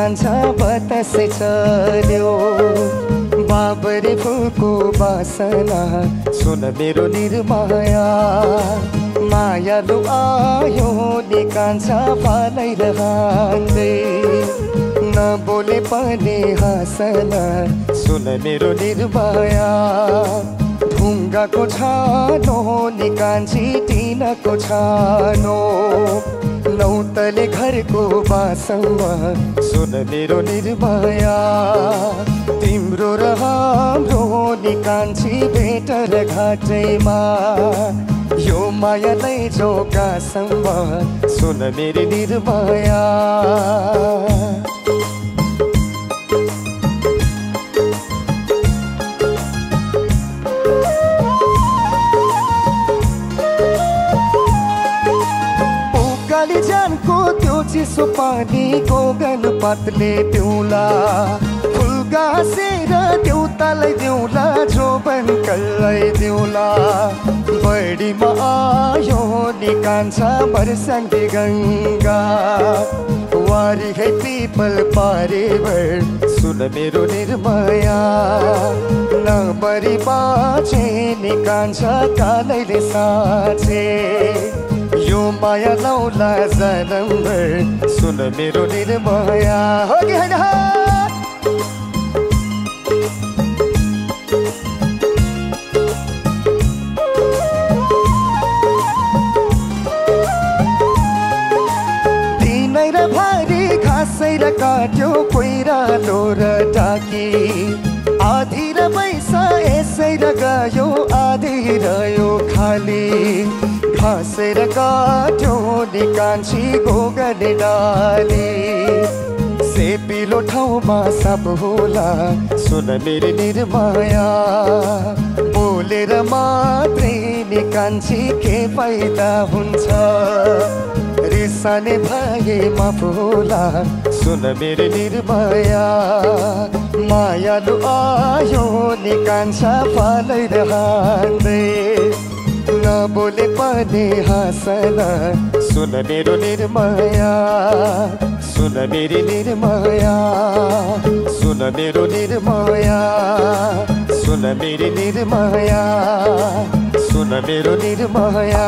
कान्छा बतासे चल्यो बाबरे फुलको बासना सुन मेरो निर्माया मायालु आयो नि कान्छा फालाइरहँदै नबोले पनि हाँसना सुन मेरो निर्माया ढुङ्गाको छानो नि कान्छी टिनको छानो नौतले घरको बासमा सुन मेरो निर्माया तिम्रो र हाम्रो नि कान्छी भेटर घाटैमा यो मायालाई जोगासम्म सुन मेरो निर्माया जानको त्यो चिसो पानीको गनपातले पिउला फुल गाँसेर देउतालाई दिउला जोबन कल्लाई दिउला बढीमा आयो नि कान्छा बर्साङ्गे गङ्गा वारी है पिपल पारेवर सुन मेरो निर्माया नबरी बाँचे नि कान्छा कालैले साँचे यो माया लौला जनमभर सुन मेरो निर्माया हो कि होइन दिनै र भारी घाँसै र काट्यो कोइरालो र टाकी आधी र पैसा यसै र गयो आधी रह्यो खाली घाँसेर काट्यो नि कान्छी गोगले डाली सेपिलो ठाउँमा सब होला सुन मेरो निर्माया बोलेर मात्रै नि कान्छी के फाइदा हुन्छ रिसाने भए माफ होला सुन मेरो निर्माया मायालु आयो नि कान्छा फालाइरहँदै नबोले पनि हाँसना सुन मेरो निर्माया सुन मेरी निर्माया सुन मेरो निर्माया सुन मेरी निर्माया सुन मेरो निर्माया